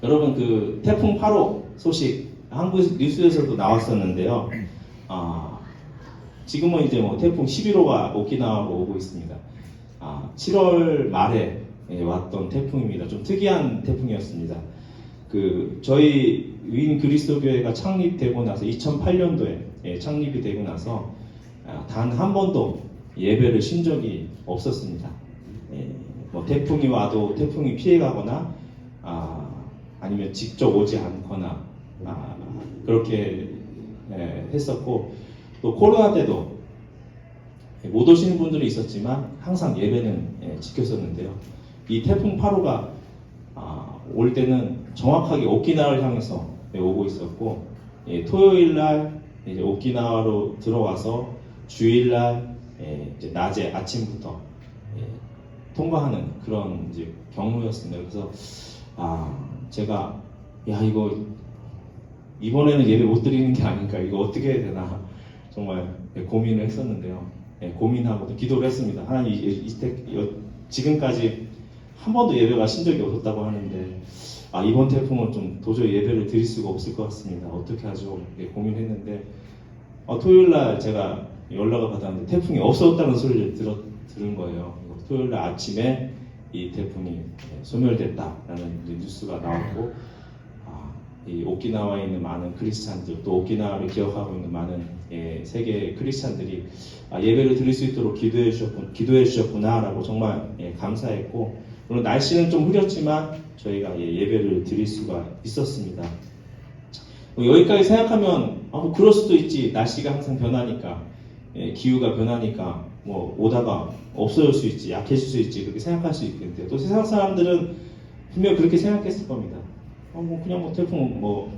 여러분 그 태풍 8호 소식 한국 뉴스에서도 나왔었는데요. 지금은 이제 뭐 태풍 11호가 오키나와로 오고 있습니다. 7월 말에 왔던 태풍입니다. 좀 특이한 태풍이었습니다. 그 저희 위인 그리스도교회가 창립되고 나서 2008년도에 창립이 되고 나서 단 한 번도 예배를 쉰 적이 없었습니다. 뭐 태풍이 와도 태풍이 피해가거나 아니면 직접 오지 않거나 그렇게 했었고, 또 코로나 때도 못 오시는 분들이 있었지만 항상 예배는 지켰었는데요. 이 태풍 8호가 올 때는 정확하게 오키나와를 향해서 오고 있었고, 토요일 날 이제 오키나와로 들어와서 주일 날 이제 낮에 아침부터 통과하는 그런 이제 경로였습니다. 그래서 제가 이거 이번에는 예배 못 드리는 게 아닐까, 이거 어떻게 해야 되나 정말 고민을 했었는데요. 고민하고 또 기도를 했습니다. 하나님, 지금까지 한 번도 예배가 신 적이 없었다고 하는데 이번 태풍은 좀 도저히 예배를 드릴 수가 없을 것 같습니다. 어떻게 하죠? 고민했는데 토요일 날 제가 연락을 받았는데 태풍이 없었다는 소리를 들은 거예요. 토요일 날 아침에 이 태풍이 소멸됐다라는 뉴스가 나왔고, 이 오키나와에 있는 많은 크리스찬들, 또 오키나와를 기억하고 있는 많은 세계 크리스찬들이 예배를 드릴 수 있도록 기도해 주셨구나라고 정말 감사했고, 물론 날씨는 좀 흐렸지만 저희가 예배를 드릴 수가 있었습니다. 여기까지 생각하면 뭐 그럴 수도 있지, 날씨가 항상 변하니까, 기후가 변하니까 뭐 오다가 없어질 수 있지, 약해질 수 있지, 그렇게 생각할 수 있겠는데, 또 세상 사람들은 분명 그렇게 생각했을 겁니다. 그냥 뭐 태풍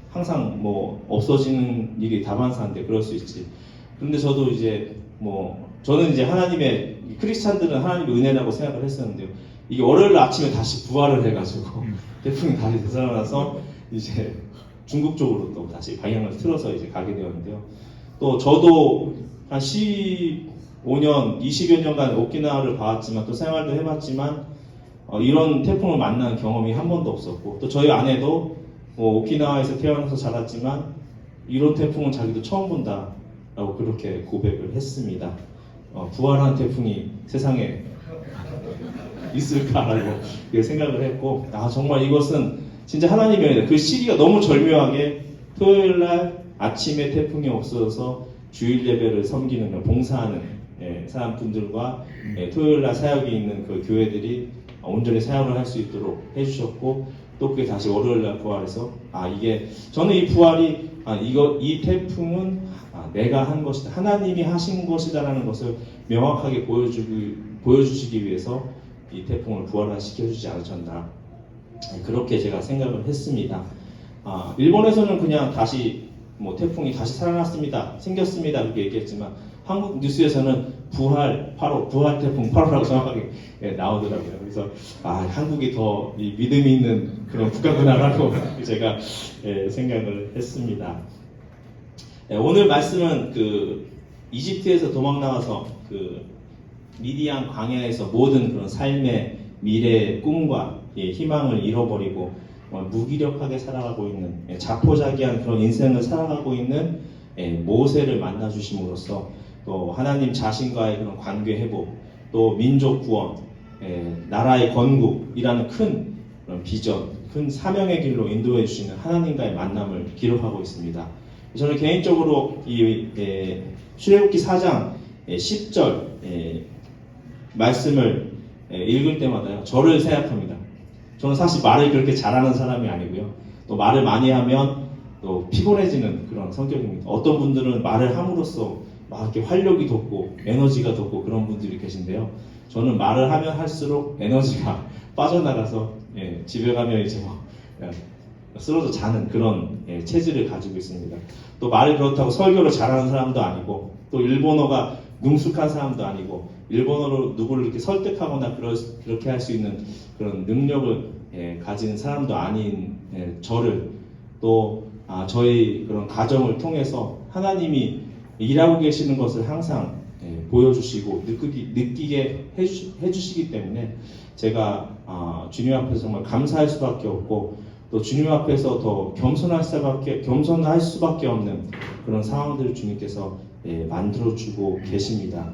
항상 없어지는 일이 다반사인데 그럴 수 있지. 그런데 저도 이제 저는 이제 하나님의, 크리스찬들은 하나님의 은혜라고 생각을 했었는데요. 이게 월요일 아침에 다시 부활을 해가지고 태풍이 다시 되살아나서 이제 중국 쪽으로 또 다시 방향을 틀어서 이제 가게 되었는데요. 또 저도 한 15년, 20여 년간 오키나와를 봐왔지만, 또 생활도 해봤지만 이런 태풍을 만난 경험이 한 번도 없었고, 또 저희 아내도 오키나와에서 태어나서 자랐지만 이런 태풍은 자기도 처음 본다라고 그렇게 고백을 했습니다. 부활한 태풍이 세상에 있을까라고 생각을 했고, 정말 이것은 진짜 하나님의 은혜다. 그 시기가 너무 절묘하게 토요일 날 아침에 태풍이 없어져서 주일 예배를 섬기는, 봉사하는 사람분들과 토요일 날 사역이 있는 그 교회들이 온전히 사역을 할 수 있도록 해주셨고, 또 그게 다시 월요일 날 부활해서 저는 이 부활이 이 태풍은 내가 한 것이다, 하나님이 하신 것이다라는 것을 명확하게 보여주시기 위해서 이 태풍을 부활시켜주지 않으셨나, 그렇게 제가 생각을 했습니다. 일본에서는 그냥 다시 태풍이 다시 살아났습니다, 생겼습니다 이렇게 얘기했지만, 한국 뉴스에서는 부활 태풍 8호라고 정확하게 나오더라고요. 그래서 한국이 더 믿음이 있는 그런 국가구나라고 제가 생각을 했습니다. 오늘 말씀은 이집트에서 도망 나와서 미디안 광야에서 모든 그런 삶의 미래의 꿈과 희망을 잃어버리고 무기력하게 살아가고 있는, 자포자기한 그런 인생을 살아가고 있는 모세를 만나 주심으로써 또 하나님 자신과의 그런 관계 회복, 또 민족 구원, 나라의 건국이라는 큰 그런 비전, 큰 사명의 길로 인도해 주시는 하나님과의 만남을 기록하고 있습니다. 저는 개인적으로 이 출애굽기 4장 10절 말씀을 읽을 때마다 저를 생각합니다. 저는 사실 말을 그렇게 잘하는 사람이 아니고요, 또 말을 많이 하면 또 피곤해지는 그런 성격입니다. 어떤 분들은 말을 함으로써 막 이렇게 활력이 돋고 에너지가 돋고 그런 분들이 계신데요, 저는 말을 하면 할수록 에너지가 빠져나가서 집에 가면 이제 쓰러져 자는 그런 체질을 가지고 있습니다. 또 말을 그렇다고 설교를 잘하는 사람도 아니고, 또 일본어가 능숙한 사람도 아니고, 일본어로 누구를 이렇게 설득하거나 그렇게 할 수 있는 그런 능력을 가진 사람도 아닌 저를, 또 저희 그런 가정을 통해서 하나님이 일하고 계시는 것을 항상 보여주시고 느끼게 해주시기 때문에 제가 주님 앞에서 정말 감사할 수밖에 없고, 또 주님 앞에서 더 겸손할 수밖에 없는 그런 상황들을 주님께서 만들어주고 계십니다.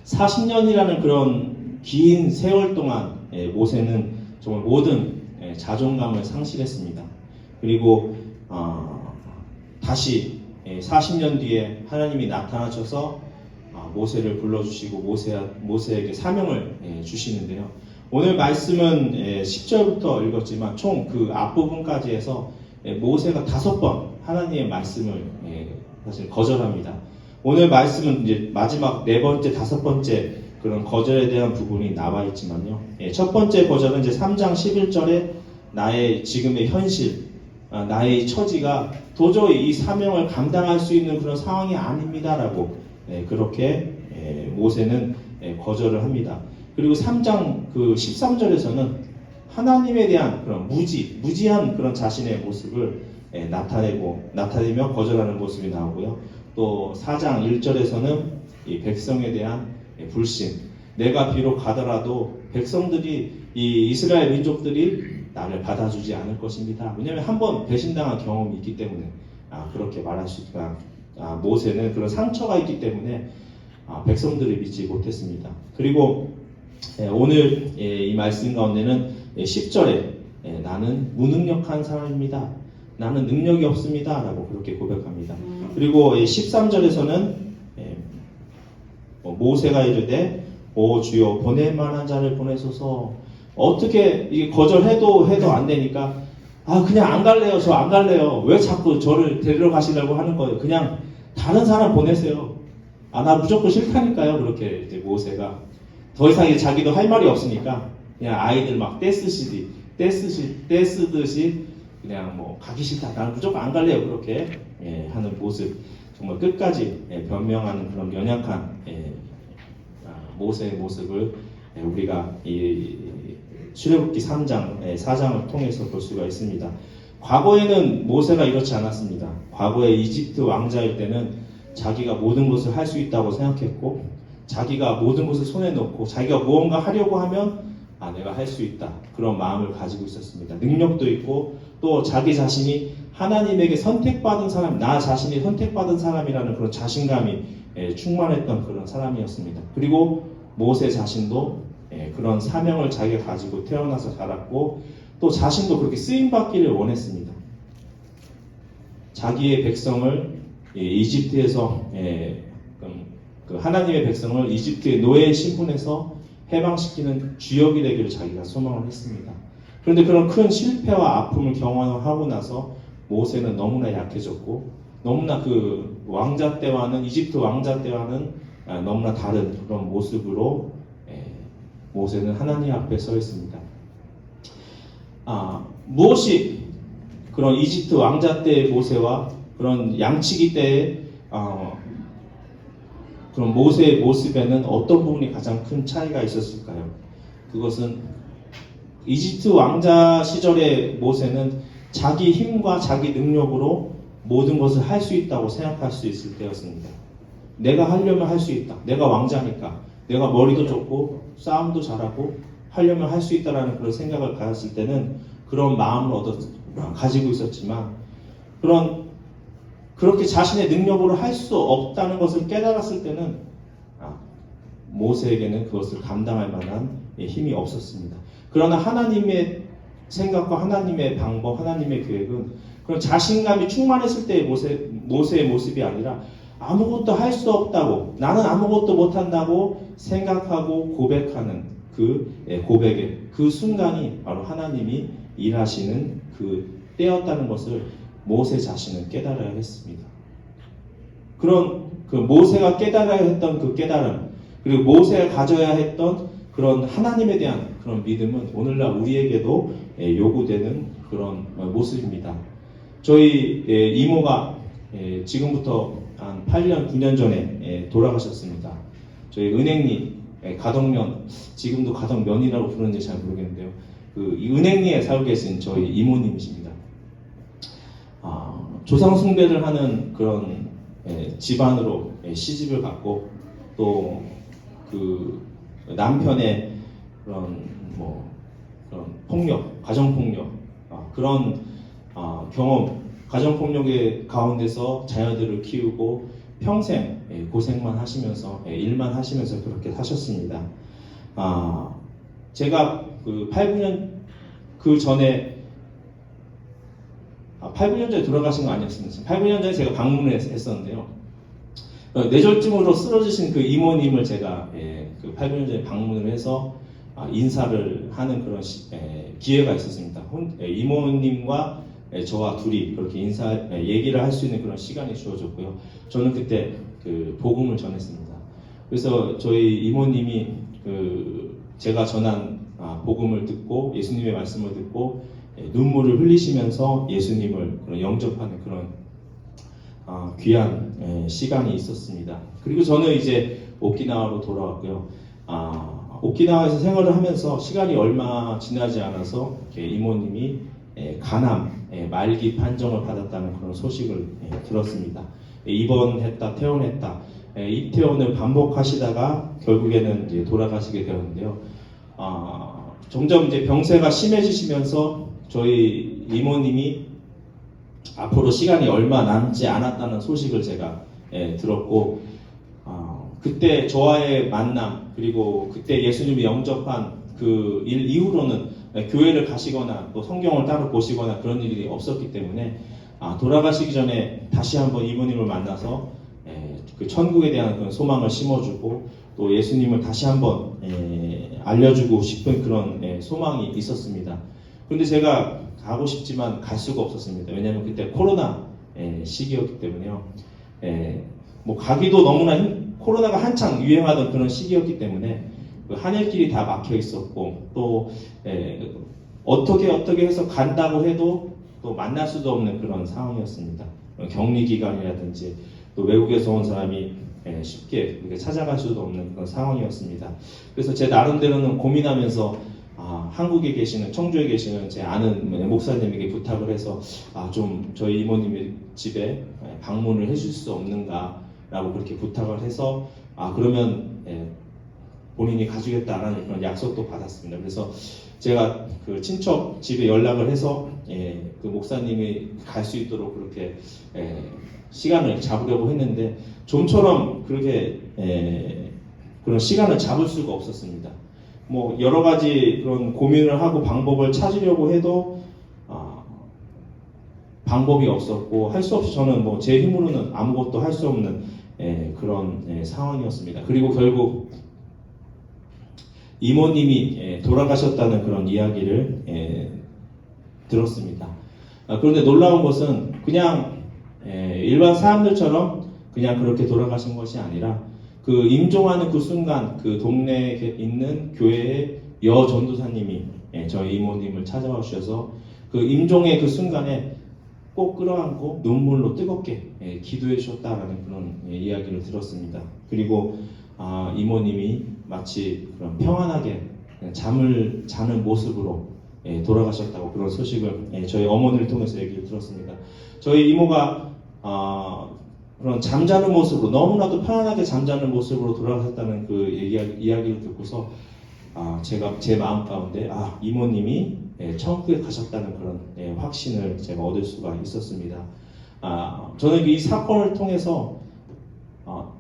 40년이라는 그런 긴 세월 동안 모세는 정말 모든 자존감을 상실했습니다. 그리고 다시 40년 뒤에 하나님이 나타나셔서 모세를 불러주시고 모세에게 사명을 주시는데요. 오늘 말씀은 10절부터 읽었지만 총 그 앞부분까지 해서 모세가 5번 하나님의 말씀을 사실 거절합니다. 오늘 말씀은 이제 마지막 4번째, 5번째 그런 거절에 대한 부분이 나와 있지만요. 첫 번째 거절은 이제 3장 11절에 나의 지금의 현실, 나의 처지가 도저히 이 사명을 감당할 수 있는 그런 상황이 아닙니다라고 그렇게 모세는 거절을 합니다. 그리고 3장 그 13절에서는 하나님에 대한 그런 무지한 그런 자신의 모습을 나타내며 거절하는 모습이 나오고요. 또 4장 1절에서는 이 백성에 대한 불신, 내가 비록 가더라도 백성들이 이 이스라엘 민족들이 나를 받아주지 않을 것입니다. 왜냐하면 한번 배신당한 경험이 있기 때문에 그렇게 말할 수 있다. 모세는 그런 상처가 있기 때문에 백성들을 믿지 못했습니다. 그리고 오늘 이 말씀 가운데는 10절에 나는 무능력한 사람입니다. 나는 능력이 없습니다. 라고 그렇게 고백합니다. 그리고 13절에서는 모세가 이르되 오 주여 보낼 만한 자를 보내소서. 어떻게 이게 거절해도 안 되니까 그냥 안 갈래요. 저 안 갈래요. 왜 자꾸 저를 데리러 가시려고 하는 거예요. 그냥 다른 사람 보내세요. 나 무조건 싫다니까요. 그렇게 이제 모세가 더 이상 자기도 할 말이 없으니까 그냥 아이들 막 떼쓰듯이 그냥 뭐 가기 싫다. 나는 무조건 안 갈래요. 그렇게 하는 모습. 정말 끝까지 변명하는 그런 연약한 모세의 모습을 우리가 이 출애굽기 3장, 4장을 통해서 볼 수가 있습니다. 과거에는 모세가 이렇지 않았습니다. 과거에 이집트 왕자일 때는 자기가 모든 것을 할 수 있다고 생각했고 자기가 모든 것을 손에 넣고 자기가 무언가 하려고 하면 내가 할 수 있다. 그런 마음을 가지고 있었습니다. 능력도 있고 또 자기 자신이 하나님에게 선택받은 사람, 나 자신이 선택받은 사람이라는 그런 자신감이 충만했던 그런 사람이었습니다. 그리고 모세 자신도 그런 사명을 자기가 가지고 태어나서 자랐고 또 자신도 그렇게 쓰임받기를 원했습니다. 자기의 백성을 이집트에서 그 하나님의 백성을 이집트의 노예 신분에서 해방시키는 주역이 되기를 자기가 소망을 했습니다. 그런데 그런 큰 실패와 아픔을 경험하고 나서 모세는 너무나 약해졌고 너무나 그 왕자 때와는 이집트 왕자 때와는 너무나 다른 그런 모습으로 모세는 하나님 앞에 서 있습니다. 무엇이 그런 이집트 왕자 때의 모세와 그런 양치기 때의 그럼 모세의 모습에는 어떤 부분이 가장 큰 차이가 있었을까요? 그것은 이집트 왕자 시절의 모세는 자기 힘과 자기 능력으로 모든 것을 할 수 있다고 생각할 수 있을 때였습니다. 내가 하려면 할 수 있다. 내가 왕자니까. 내가 머리도 좋고 싸움도 잘하고 하려면 할 수 있다라는 그런 생각을 가졌을 때는 그런 마음을 가지고 있었지만 그렇게 자신의 능력으로 할 수 없다는 것을 깨달았을 때는 모세에게는 그것을 감당할 만한 힘이 없었습니다. 그러나 하나님의 생각과 하나님의 방법, 하나님의 계획은 그런 자신감이 충만했을 때의 모세의 모습이 아니라 아무것도 할 수 없다고, 나는 아무것도 못한다고 생각하고 고백하는 그 고백의 그 순간이 바로 하나님이 일하시는 그 때였다는 것을 모세 자신은 깨달아야 했습니다. 그런 그 모세가 깨달아야 했던 그 깨달음, 그리고 모세가 가져야 했던 그런 하나님에 대한 그런 믿음은 오늘날 우리에게도 요구되는 그런 모습입니다. 저희 이모가 지금부터 한 8년, 9년 전에 돌아가셨습니다. 저희 은행리 가덕면, 지금도 가덕면이라고 부르는지 잘 모르겠는데요. 이 은행리에 살고 계신 저희 이모님이십니다. 조상 숭배를 하는 그런 집안으로 시집을 갔고 또 그 남편의 그런 폭력, 가정 폭력, 그런 경험, 가정폭력의 가운데서 자녀들을 키우고 평생 고생만 하시면서 일만 하시면서 그렇게 사셨습니다. 제가 그 8, 9년 그 전에 8, 9년 전에 돌아가신 거 아니었습니다. 8, 9년 전에 제가 방문을 했었는데요. 뇌졸중으로 쓰러지신 그 이모님을 제가 그 8, 9년 전에 방문을 해서 인사를 하는 그런 기회가 있었습니다. 이모님과 저와 둘이 그렇게 얘기를 할 수 있는 그런 시간이 주어졌고요. 저는 그때 그 복음을 전했습니다. 그래서 저희 이모님이 제가 전한 복음을 듣고 예수님의 말씀을 듣고 눈물을 흘리시면서 예수님을 영접하는 그런 귀한 시간이 있었습니다. 그리고 저는 이제 오키나와로 돌아왔고요. 오키나와에서 생활을 하면서 시간이 얼마 지나지 않아서 이모님이 간암 말기 판정을 받았다는 그런 소식을 들었습니다. 입원했다, 퇴원했다, 입퇴원을 반복하시다가 결국에는 이제 돌아가시게 되었는데요. 점점 이제 병세가 심해지시면서 저희 이모님이 앞으로 시간이 얼마 남지 않았다는 소식을 제가 들었고, 그때 저와의 만남, 그리고 그때 예수님이 영접한 그 일 이후로는 교회를 가시거나 또 성경을 따로 보시거나 그런 일이 없었기 때문에 돌아가시기 전에 다시 한번 이모님을 만나서 그 천국에 대한 그런 소망을 심어주고 또 예수님을 다시 한번 알려주고 싶은 그런 소망이 있었습니다. 그런데 제가 가고 싶지만 갈 수가 없었습니다. 왜냐하면 그때 코로나 시기였기 때문에요. 뭐 가기도 너무나 코로나가 한창 유행하던 그런 시기였기 때문에 그 하늘길이 다 막혀 있었고 또 어떻게 해서 간다고 해도 또 만날 수도 없는 그런 상황이었습니다. 격리 기간이라든지 또 외국에서 온 사람이 쉽게 찾아갈 수도 없는 그런 상황이었습니다. 그래서 제 나름대로는 고민하면서 한국에 계시는 청주에 계시는 제 아는 목사님에게 부탁을 해서 좀 저희 이모님의 집에 방문을 해줄 수 없는가라고 그렇게 부탁을 해서 그러면 본인이 가주겠다라는 그런 약속도 받았습니다. 그래서 제가 그 친척 집에 연락을 해서 그 목사님이 갈 수 있도록 그렇게 시간을 잡으려고 했는데 좀처럼 그렇게 그런 시간을 잡을 수가 없었습니다. 뭐 여러 가지 그런 고민을 하고 방법을 찾으려고 해도 방법이 없었고 할 수 없이 저는 뭐 제 힘으로는 아무것도 할 수 없는 그런 상황이었습니다. 그리고 결국 이모님이 돌아가셨다는 그런 이야기를 들었습니다. 그런데 놀라운 것은 그냥 일반 사람들처럼 그냥 그렇게 돌아가신 것이 아니라 그 임종하는 그 순간 그 동네에 있는 교회의 여전도사님이 저희 이모님을 찾아와 주셔서 그 임종의 그 순간에 꼭 끌어안고 눈물로 뜨겁게 기도해 주셨다라는 그런 이야기를 들었습니다. 그리고 이모님이 마치 그런 평안하게 잠을 자는 모습으로 돌아가셨다고 그런 소식을 저희 어머니를 통해서 얘기를 들었습니다. 저희 이모가 그런 잠자는 모습으로 너무나도 편안하게 잠자는 모습으로 돌아가셨다는 그 이야기를 듣고서 제가 제 마음 가운데 이모님이 천국에 가셨다는 그런 확신을 제가 얻을 수가 있었습니다. 저는 이 사건을 통해서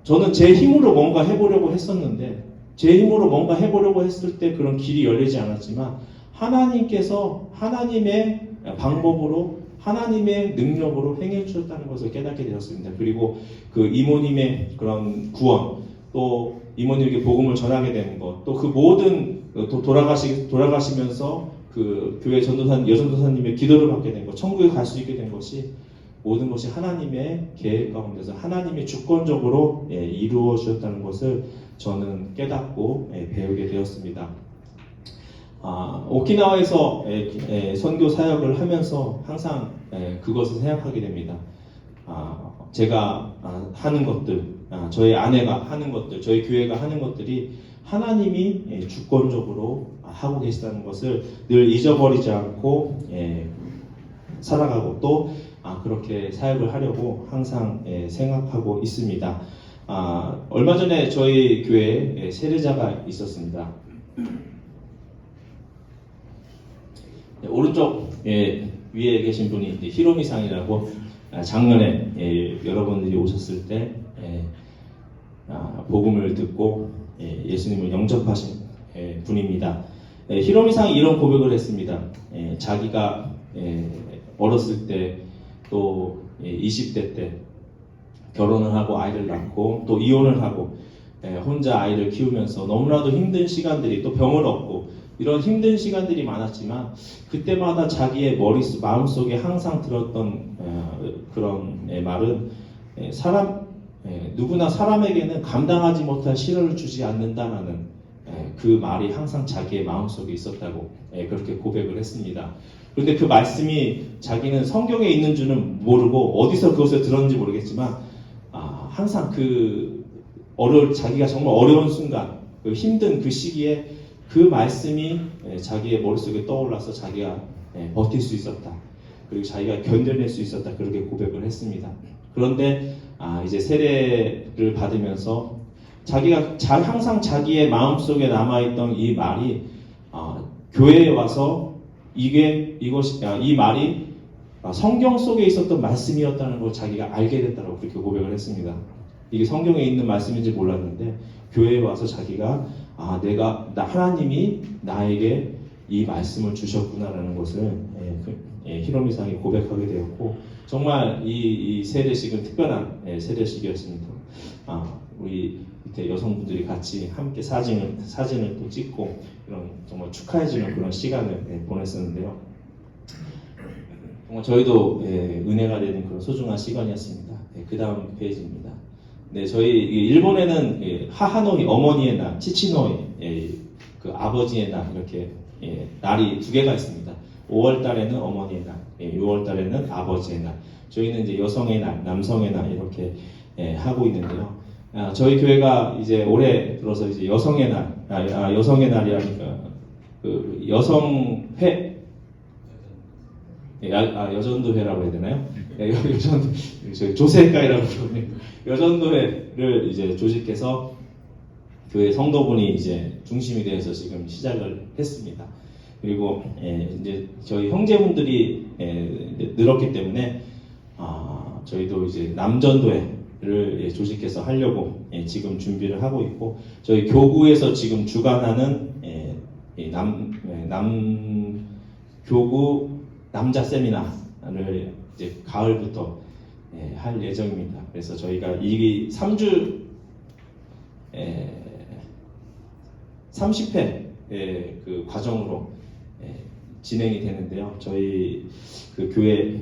저는 제 힘으로 뭔가 해보려고 했었는데 제 힘으로 뭔가 해보려고 했을 때 그런 길이 열리지 않았지만 하나님께서 하나님의 방법으로 하나님의 능력으로 행해 주셨다는 것을 깨닫게 되었습니다. 그리고 그 이모님의 그런 구원, 또 이모님에게 복음을 전하게 되는 것, 또 그 모든 돌아가시면서 그 교회 여전도사님의 기도를 받게 된 것, 천국에 갈 수 있게 된 것이 모든 것이 하나님의 계획 가운데서 하나님이 주권적으로 이루어 주셨다는 것을 저는 깨닫고 배우게 되었습니다. 오키나와에서 선교 사역을 하면서 항상 그것을 생각하게 됩니다. 제가 하는 것들, 저희 아내가 하는 것들, 저희 교회가 하는 것들이 하나님이 주권적으로 하고 계시다는 것을 늘 잊어버리지 않고 살아가고 또 그렇게 사역을 하려고 항상 생각하고 있습니다. 얼마 전에 저희 교회에 세례자가 있었습니다. 오른쪽 위에 계신 분이 이제 히로미상이라고 작년에 여러분들이 오셨을 때 복음을 듣고 예수님을 영접하신 분입니다. 히로미상이 이런 고백을 했습니다. 자기가 어렸을 때 또 20대 때 결혼을 하고 아이를 낳고 또 이혼을 하고 혼자 아이를 키우면서 너무나도 힘든 시간들이 또 병을 얻고 이런 힘든 시간들이 많았지만 그때마다 자기의 마음속에 항상 들었던 그런 말은 누구나 사람에게는 감당하지 못할 시련을 주지 않는다라는 그 말이 항상 자기의 마음속에 있었다고 그렇게 고백을 했습니다. 그런데 그 말씀이 자기는 성경에 있는 줄은 모르고 어디서 그것을 들었는지 모르겠지만 항상 자기가 정말 어려운 순간, 그 힘든 그 시기에 그 말씀이 자기의 머릿속에 떠올라서 자기가 버틸 수 있었다. 그리고 자기가 견뎌낼 수 있었다. 그렇게 고백을 했습니다. 그런데 이제 세례를 받으면서 자기가 항상 자기의 마음속에 남아있던 이 말이 교회에 와서 이 말이 성경 속에 있었던 말씀이었다는 걸 자기가 알게 됐다고 그렇게 고백을 했습니다. 이게 성경에 있는 말씀인지 몰랐는데 교회에 와서 자기가 하나님이 나에게 이 말씀을 주셨구나라는 것을 히로미상이 고백하게 되었고 정말 이 세례식은 특별한 세례식이었습니다. 우리 밑에 여성분들이 같이 함께 사진을 또 찍고 이런 정말 축하해주는 그런 시간을 보냈었는데요. 정말 저희도 은혜가 되는 그런 소중한 시간이었습니다. 그 다음 페이지입니다. 네, 저희 일본에는 하하노이 어머니의 날, 치치노이 그 아버지의 날 이렇게 날이 두 개가 있습니다. 5월 달에는 어머니의 날, 6월 달에는 아버지의 날. 저희는 이제 여성의 날, 남성의 날 이렇게 하고 있는데요. 저희 교회가 이제 올해 들어서 이제 여성의 날, 여성의 날이라니까 그 여성회, 여전도회라고 해야 되나요? 저희 조세회라고 그러네요. 여전도회를 이제 조직해서 교회 성도분이 이제 중심이 되어서 지금 시작을 했습니다. 그리고 이제 저희 형제분들이 늘었기 때문에 저희도 이제 남전도회를 조직해서 하려고 지금 준비를 하고 있고 저희 교구에서 지금 주관하는 교구 남자 세미나를 이제 가을부터 할 예정입니다. 그래서 저희가 이 3주 30회 그 과정으로 진행이 되는데요. 저희 그 교회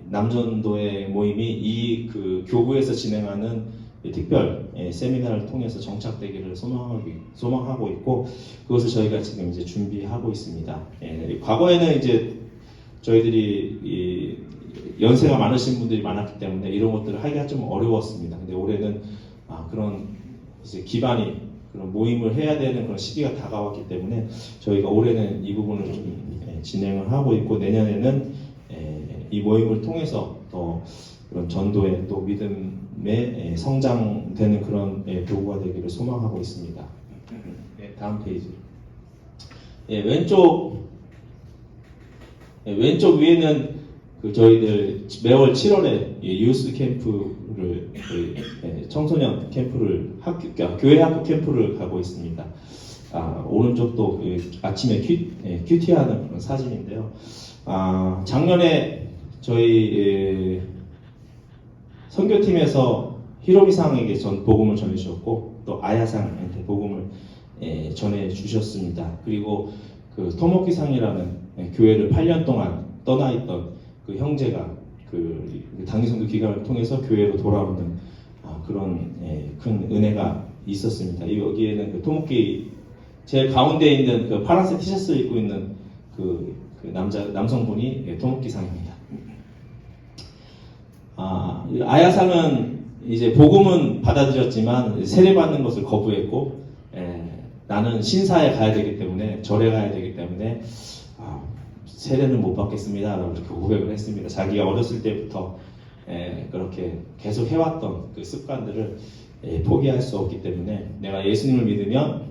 남전도회 모임이 이 그 교구에서 진행하는 특별 세미나를 통해서 정착되기를 소망하고 있고 그것을 저희가 지금 이제 준비하고 있습니다. 과거에는 이제 저희들이 연세가 많으신 분들이 많았기 때문에 이런 것들을 하기가 좀 어려웠습니다. 근데 올해는 그런 이제 기반이 그런 모임을 해야 되는 그런 시기가 다가왔기 때문에 저희가 올해는 이 부분을 좀 진행을 하고 있고 내년에는 이 모임을 통해서 더 그런 전도에 또 믿음에 성장되는 그런 교구가 되기를 소망하고 있습니다. 다음 페이지. 왼쪽 위에는 그 저희들 매월 7월에 유스 캠프를 청소년 캠프를 교회 학교 캠프를 가고 있습니다. 오른쪽도 아침에 큐티하는 그런 사진인데요. 작년에 저희 선교팀에서 히로미상에게 복음을 전해주셨고 또 아야상한테 복음을 전해주셨습니다. 그리고 그 토모키상이라는 교회를 8년 동안 떠나있던 그 형제가 그 단기선교 기간을 통해서 교회로 돌아오는 그런 큰 은혜가 있었습니다. 여기에는 그 토모키 제일 가운데 있는 그 파란색 티셔츠 입고 있는 그 남성분이 토모키상입니다. 아야상은 이제 복음은 받아들였지만 세례받는 것을 거부했고 나는 신사에 가야 되기 때문에 절에 가야 되기 때문에 세례는 못 받겠습니다 라고 그렇게 고백을 했습니다. 자기가 어렸을 때부터 그렇게 계속 해왔던 그 습관들을 포기할 수 없기 때문에 내가 예수님을 믿으면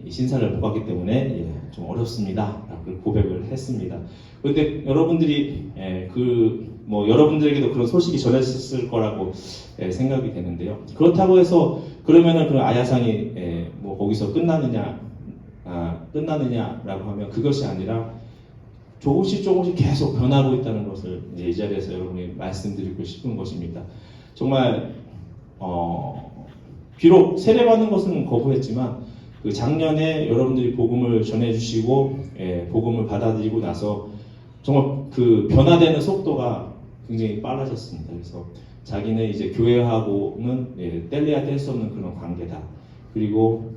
이 신사를 못 갔기 때문에 좀 어렵습니다. 라고 고백을 했습니다. 그런데 여러분들이 여러분들에게도 그런 소식이 전해졌을 거라고 생각이 되는데요. 그렇다고 해서 그러면은 그 아야상이 뭐 거기서 끝나느냐라고 하면 그것이 아니라 조금씩 계속 변하고 있다는 것을 이 자리에서 여러분이 말씀드리고 싶은 것입니다. 정말 비록 세례받는 것은 거부했지만 그 작년에 여러분들이 복음을 전해주시고 복음을 받아들이고 나서 정말 그 변화되는 속도가 굉장히 빨라졌습니다. 그래서 자기는 이제 교회하고는 뗄래야 뗄 수 없는 그런 관계다. 그리고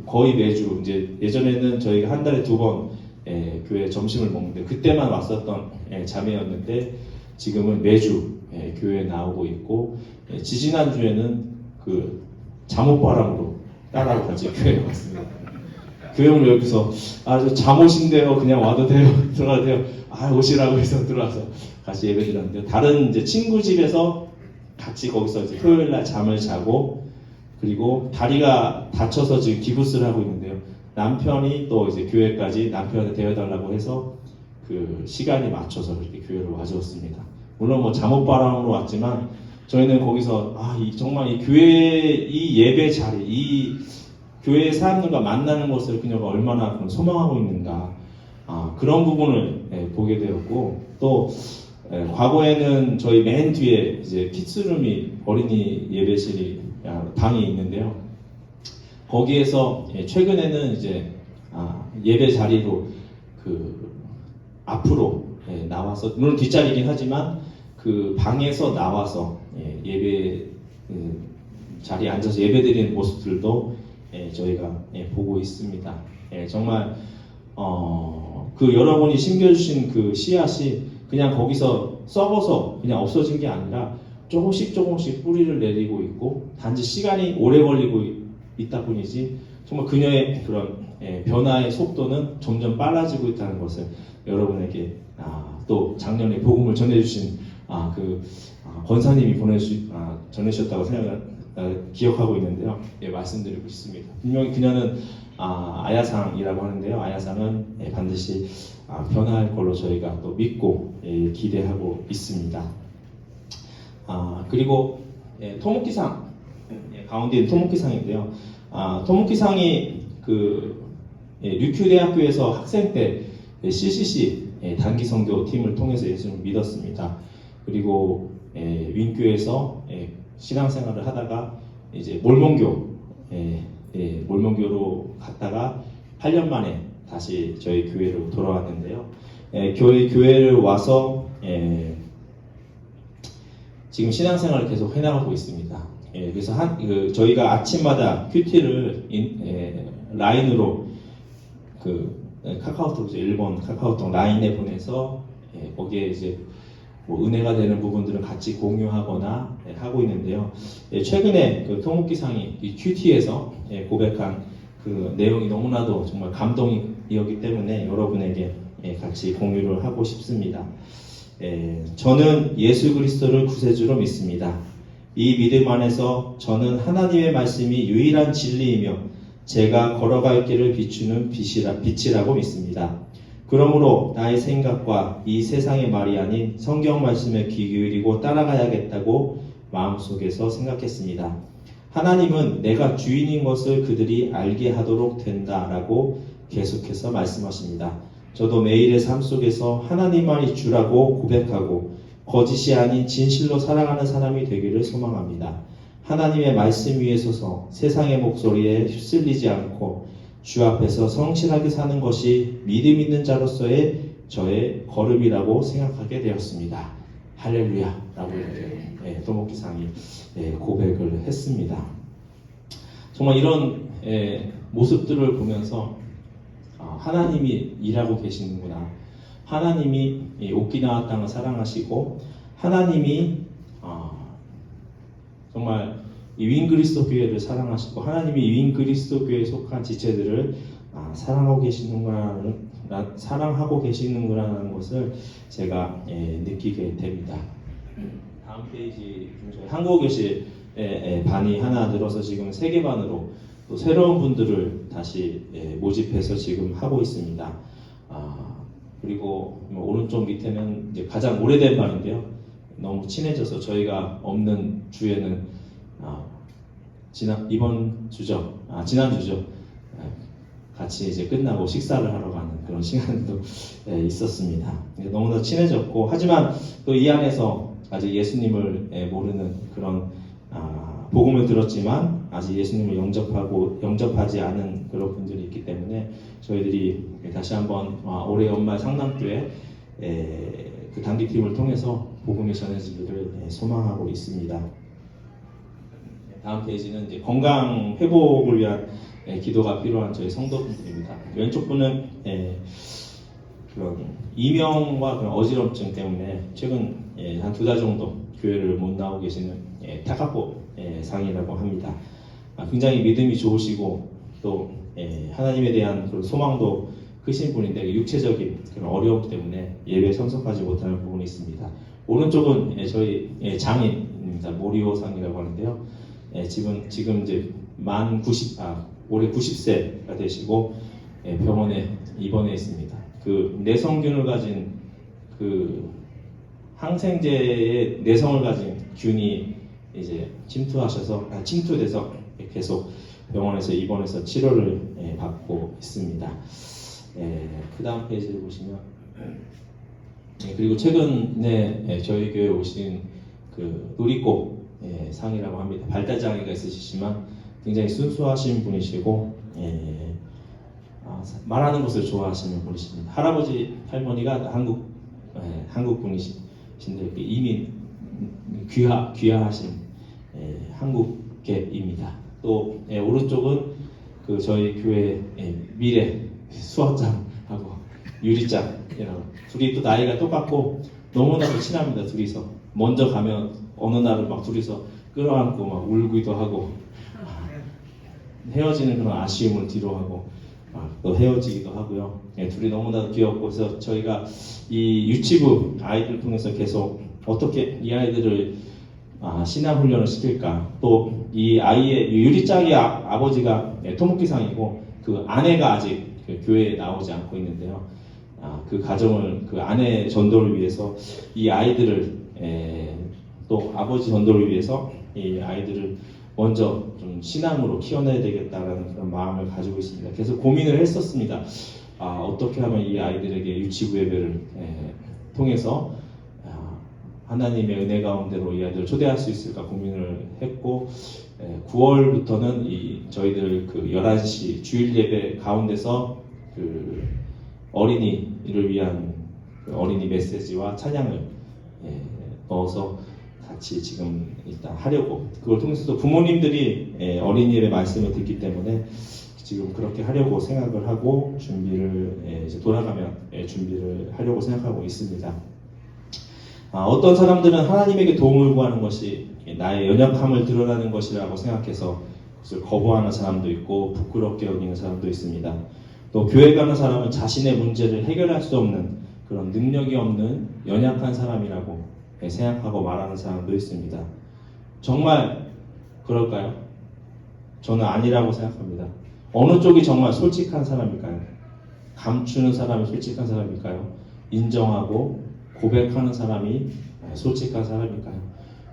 거의 매주 이제 예전에는 저희가 한 달에 2번 교회 점심을 먹는데 그때만 왔었던 자매였는데 지금은 매주 교회에 나오고 있고 지지난주에는 그 잠옷바람으로 딸하고 같이 교회에 왔습니다. 교회를 여기서 저 잠옷인데요 그냥 와도 돼요? 들어가도 돼요? 오시라고 해서 들어와서 같이 예배 드렸는데 다른 이제 친구 집에서 같이 거기서 이제 토요일날 잠을 자고 그리고 다리가 다쳐서 지금 기부스를 하고 있는데요. 남편이 또 이제 교회까지 남편한테 데려달라고 해서 그 시간이 맞춰서 그렇게 교회를 와주었습니다. 물론 뭐 잠옷바람으로 왔지만 저희는 거기서 정말 이 교회 이 예배 자리 이 교회 사람들과 만나는 것을 그녀가 얼마나 소망하고 있는가 그런 부분을 보게 되었고 또 과거에는 저희 맨 뒤에 이제 키스룸이 어린이 예배실이 방이 있는데요. 거기에서 최근에는 이제 예배 자리로 그 앞으로 나와서 물론 뒷자리긴 하지만 그 방에서 나와서 예배 자리에 앉아서 예배드리는 모습들도 저희가 보고 있습니다. 정말 그 여러분이 심겨주신 그 씨앗이 그냥 거기서 썩어서 그냥 없어진 게 아니라 조금씩 뿌리를 내리고 있고 단지 시간이 오래 걸리고 있다 뿐이지 정말 그녀의 그런 변화의 속도는 점점 빨라지고 있다는 것을 여러분에게 또 작년에 복음을 전해주신 권사님이 전해주셨다고 기억하고 있는데요. 말씀드리고 싶습니다. 분명히 그녀는 아야상이라고 하는데요. 아야상은 반드시 변화할 걸로 저희가 또 믿고 기대하고 있습니다. 그리고 토목기상 가운데 있는 토목기상인데요. 토목기상이 그 류큐대학교에서 학생 때 CCC 단기 선교 팀을 통해서 예수님을 믿었습니다. 그리고 윈교에서 신앙생활을 하다가 이제 몰몬교로 갔다가 8년 만에 다시 저희 교회로 돌아왔는데요. 교회를 와서 지금 신앙생활을 계속 해나가고 있습니다. 그래서 저희가 아침마다 큐티를 라인으로 카카오톡 일본 카카오톡 라인에 보내서 거기에 이제 뭐 은혜가 되는 부분들을 같이 공유하거나 하고 있는데요. 최근에 그 토목기상이 이 큐티에서 고백한 그 내용이 너무나도 정말 감동이었기 때문에 여러분에게 같이 공유를 하고 싶습니다. 저는 예수 그리스도를 구세주로 믿습니다. 이 믿음 안에서 저는 하나님의 말씀이 유일한 진리이며 제가 걸어갈 길을 비추는 빛이라고 믿습니다. 그러므로 나의 생각과 이 세상의 말이 아닌 성경 말씀에 귀 기울이고 따라가야겠다고 마음속에서 생각했습니다. 하나님은 내가 주인인 것을 그들이 알게 하도록 된다라고 계속해서 말씀하십니다. 저도 매일의 삶 속에서 하나님만이 주라고 고백하고 거짓이 아닌 진실로 살아가는 사람이 되기를 소망합니다. 하나님의 말씀 위에 서서 세상의 목소리에 휩쓸리지 않고 주 앞에서 성실하게 사는 것이 믿음 있는 자로서의 저의 걸음이라고 생각하게 되었습니다. 할렐루야 라고 이렇게 토목기상이 고백을 했습니다. 정말 이런 모습들을 보면서 하나님이 일하고 계시는구나. 하나님이 오키나와 땅을 사랑하시고 하나님이 정말 이 윈그리스도 교회를 사랑하시고 하나님이 윈그리스도 교회에 속한 지체들을 사랑하고 계시는구나라는 것을 제가 느끼게 됩니다. 다음 페이지 한국어교실 반이 하나 늘어서 지금 3개 반으로 또 새로운 분들을 다시 모집해서 지금 하고 있습니다. 그리고 오른쪽 밑에는 이제 가장 오래된 반인데요. 너무 친해져서 저희가 없는 주에는 이번 주죠. 지난 주죠. 같이 이제 끝나고 식사를 하러 가는 그런 시간도 있었습니다. 너무나 친해졌고, 하지만 또 이 안에서 아직 예수님을 모르는 그런 복음을 들었지만 아직 예수님을 영접하지 않은 그런 분들이 있기 때문에 저희들이 다시 한번 올해 연말 상담교회 그 단기팀을 통해서 복음이 전해지기를 소망하고 있습니다. 다음 페이지는 이제 건강 회복을 위한 기도가 필요한 저희 성도분들입니다. 왼쪽 분은 그런 이명과 그런 어지럼증 때문에 최근 한 2달 정도 교회를 못 나오고 계시는 타카포 상이라고 합니다. 굉장히 믿음이 좋으시고 또 하나님에 대한 그런 소망도 크신 분인데 육체적인 그런 어려움 때문에 예배에 참석하지 못하는 부분이 있습니다. 오른쪽은 저희 장인입니다. 모리오 상이라고 하는데요. 지금 이제 올해 90세가 되시고 병원에 입원해 있습니다. 그 내성균을 가진 그 항생제의 내성을 가진 균이 이제 침투돼서 계속 병원에서 입원해서 치료를 받고 있습니다. 그 다음 페이지를 보시면 그리고 최근에 저희 교회에 오신 그 누리꼬 상이라고 합니다. 발달 장애가 있으시지만 굉장히 순수하신 분이시고 말하는 것을 좋아하시는 분이십니다. 할아버지 할머니가 한국 분이신데 이민 귀화하신 한국계입니다. 또 오른쪽은 그 저희 교회 미래 수학장하고 유리장이라고 둘이 또 나이가 똑같고 너무나도 친합니다. 둘이서 먼저 가면 어느 날은 막 둘이서 끌어안고 막 울기도 하고 헤어지는 그런 아쉬움을 뒤로 하고 또 헤어지기도 하고요. 둘이 너무나도 귀엽고 그래서 저희가 이 유치부 아이들을 통해서 계속 어떻게 이 아이들을 신앙 훈련을 시킬까. 또 이 아이의 유리짱의 아버지가 토목기상이고 그 아내가 아직 그 교회에 나오지 않고 있는데요. 그 가정을 그 아내 전도를 위해서 이 아이들을 또 아버지 전도를 위해서 이 아이들을 먼저 좀 신앙으로 키워내야 되겠다라는 그런 마음을 가지고 있습니다. 계속 고민을 했었습니다. 어떻게 하면 이 아이들에게 유치부 예배를 통해서 하나님의 은혜 가운데로 이 아이들을 초대할 수 있을까 고민을 했고 9월부터는 저희들 그 11시 주일 예배 가운데서 그 어린이를 위한 그 어린이 메시지와 찬양을 넣어서 같이 지금 일단 하려고 그걸 통해서도 부모님들이 어린이 예배 말씀을 듣기 때문에 지금 그렇게 하려고 생각을 하고 준비를 이제 돌아가면 준비를 하려고 생각하고 있습니다. 어떤 사람들은 하나님에게 도움을 구하는 것이 나의 연약함을 드러나는 것이라고 생각해서 그것을 거부하는 사람도 있고 부끄럽게 여기는 사람도 있습니다. 또 교회 가는 사람은 자신의 문제를 해결할 수 없는 그런 능력이 없는 연약한 사람이라고 생각하고 말하는 사람도 있습니다. 정말 그럴까요? 저는 아니라고 생각합니다. 어느 쪽이 정말 솔직한 사람일까요? 감추는 사람이 솔직한 사람일까요? 인정하고 고백하는 사람이 솔직한 사람일까요?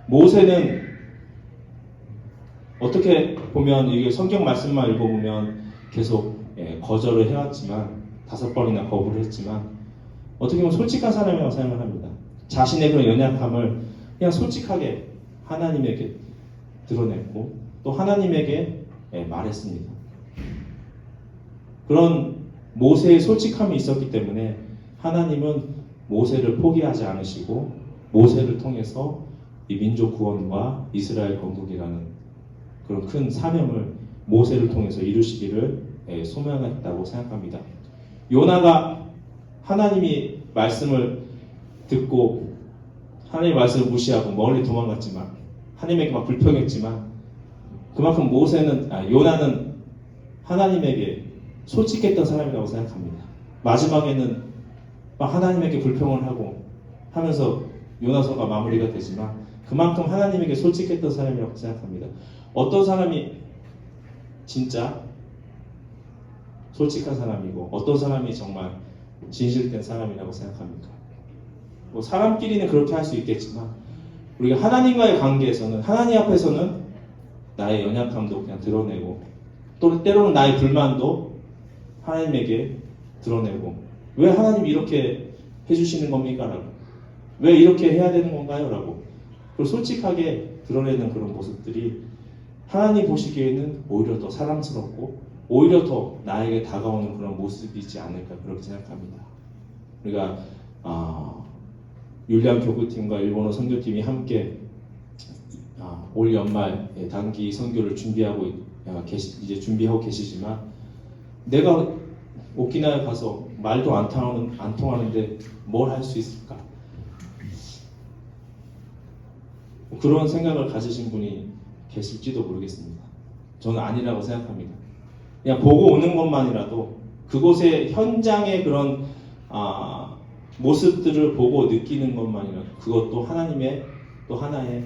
모세는 어떻게 보면 이게 성경 말씀만 읽어보면 계속 거절을 해왔지만 5번이나 거부를 했지만 어떻게 보면 솔직한 사람이라고 생각을 합니다. 자신의 그런 연약함을 그냥 솔직하게 하나님에게 드러냈고 또 하나님에게 말했습니다. 그런 모세의 솔직함이 있었기 때문에 하나님은 모세를 포기하지 않으시고 모세를 통해서 이 민족 구원과 이스라엘 건국이라는 그런 큰 사명을 모세를 통해서 이루시기를 소명했다고 생각합니다. 요나가 하나님이 말씀을 듣고 하나님의 말씀을 무시하고 멀리 도망갔지만 하나님에게 막 불평했지만 그만큼 요나는 하나님에게 솔직했던 사람이라고 생각합니다. 마지막에는 막 하나님에게 불평을 하고 하면서 요나서가 마무리가 되지만 그만큼 하나님에게 솔직했던 사람이라고 생각합니다. 어떤 사람이 진짜 솔직한 사람이고 어떤 사람이 정말 진실된 사람이라고 생각합니까? 뭐 사람끼리는 그렇게 할 수 있겠지만 우리가 하나님과의 관계에서는 하나님 앞에서는 나의 연약함도 그냥 드러내고 또 때로는 나의 불만도 하나님에게 드러내고 왜 하나님 이렇게 해주시는 겁니까? 라고 왜 이렇게 해야 되는 건가요? 라고 그리고 솔직하게 드러내는 그런 모습들이 하나님 보시기에는 오히려 더 사랑스럽고 오히려 더 나에게 다가오는 그런 모습이지 않을까 그렇게 생각합니다. 우리가 율리안 교구팀과 일본어 선교팀이 함께 올 연말 단기 선교를 준비하고 준비하고 계시지만 내가 오키나와에 가서 말도 안 통하는데 뭘 할 수 있을까? 그런 생각을 가지신 분이 계실지도 모르겠습니다. 저는 아니라고 생각합니다. 그냥 보고 오는 것만이라도 그곳의 현장의 그런 모습들을 보고 느끼는 것만이라도 그것도 하나님의 또 하나의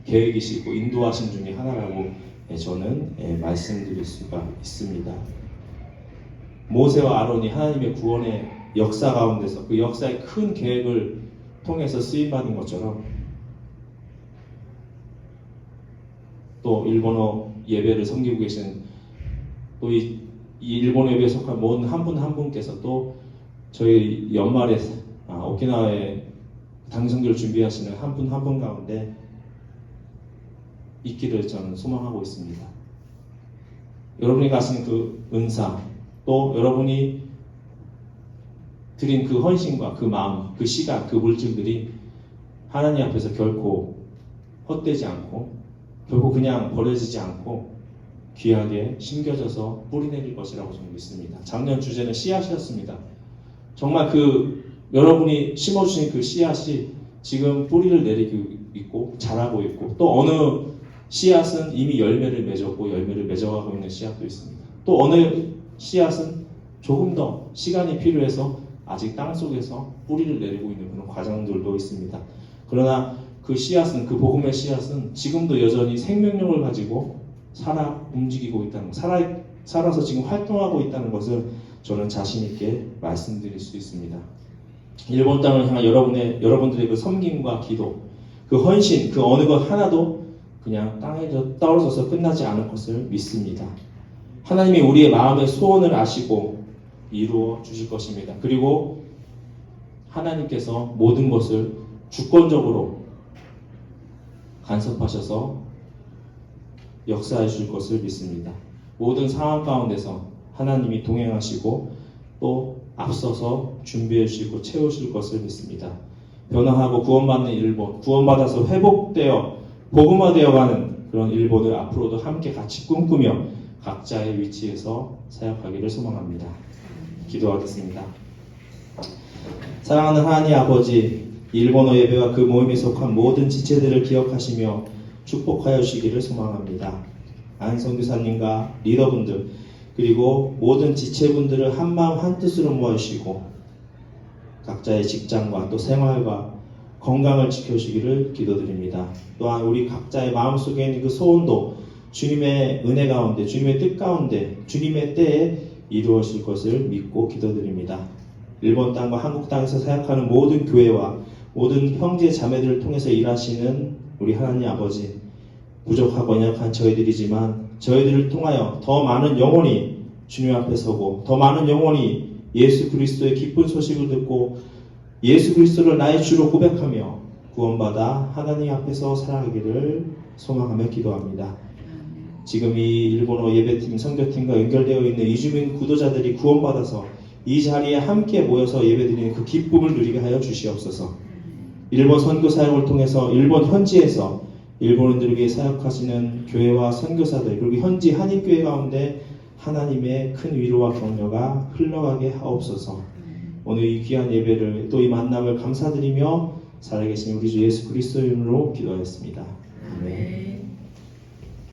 계획이시고 인도하신 중에 하나라고 저는 말씀드릴 수가 있습니다. 모세와 아론이 하나님의 구원의 역사 가운데서 그 역사의 큰 계획을 통해서 쓰임받은 것처럼 또 일본어 예배를 섬기고 계신 또 이 일본어 예배에 속한 모든 한 분 한 분께서 또 저희 연말에 오키나와에 단기선교를 준비하시는 한 분 한 분 가운데 있기를 저는 소망하고 있습니다. 여러분이 가진 그 은사 또 여러분이 드린 그 헌신과 그 마음, 그 시간, 그 물질들이 하나님 앞에서 결코 헛되지 않고 결코 그냥 버려지지 않고 귀하게 심겨져서 뿌리내릴 것이라고 저는 믿습니다. 작년 주제는 씨앗이었습니다. 정말 여러분이 심어주신 그 씨앗이 지금 뿌리를 내리고 있고 자라고 있고 또 어느 씨앗은 이미 열매를 맺었고 열매를 맺어가고 있는 씨앗도 있습니다. 또 어느 씨앗은 조금 더 시간이 필요해서 아직 땅속에서 뿌리를 내리고 있는 그런 과정들도 있습니다. 그러나 그 씨앗은 그 복음의 씨앗은 지금도 여전히 생명력을 가지고 살아 움직이고 있다는 살아서 지금 활동하고 있다는 것을 저는 자신 있게 말씀드릴 수 있습니다. 일본 땅을 향한 여러분들의 그 섬김과 기도, 그 헌신, 그 어느 것 하나도 그냥 땅에 떨어져서 끝나지 않을 것을 믿습니다. 하나님이 우리의 마음의 소원을 아시고 이루어 주실 것입니다. 그리고 하나님께서 모든 것을 주권적으로 간섭하셔서 역사해 주실 것을 믿습니다. 모든 상황 가운데서 하나님이 동행하시고 또 앞서서 준비해 주시고 채우실 것을 믿습니다. 변화하고 구원받는 일본, 구원받아서 회복되어 복음화되어가는 그런 일본을 앞으로도 함께 같이 꿈꾸며 각자의 위치에서 사역하기를 소망합니다. 기도하겠습니다. 사랑하는 하나님 아버지, 일본어 예배와 그 모임에 속한 모든 지체들을 기억하시며 축복하여 주시기를 소망합니다. 안성교사님과 리더분들 그리고 모든 지체분들을 한마음 한뜻으로 모아주시고 각자의 직장과 또 생활과 건강을 지켜주시기를 기도드립니다. 또한 우리 각자의 마음속에 있는 그 소원도 주님의 은혜 가운데 주님의 뜻 가운데 주님의 때에 이루어질 것을 믿고 기도드립니다. 일본 땅과 한국 땅에서 사역하는 모든 교회와 모든 형제 자매들을 통해서 일하시는 우리 하나님 아버지, 부족하고 연약한 저희들이지만 저희들을 통하여 더 많은 영혼이 주님 앞에 서고 더 많은 영혼이 예수 그리스도의 기쁜 소식을 듣고 예수 그리스도를 나의 주로 고백하며 구원받아 하나님 앞에서 살아가기를 소망하며 기도합니다. 지금 이 일본어 예배팀, 선교팀과 연결되어 있는 이주민 구도자들이 구원받아서 이 자리에 함께 모여서 예배드리는 그 기쁨을 누리게 하여 주시옵소서. 일본 선교 사역을 통해서 일본 현지에서 일본인들을 위해 사역하시는 교회와 선교사들 그리고 현지 한인교회 가운데 하나님의 큰 위로와 격려가 흘러가게 하옵소서. 오늘 이 귀한 예배를 또 이 만남을 감사드리며 살아계신 우리 주 예수 그리스도 이름으로 기도하였습니다. 아멘.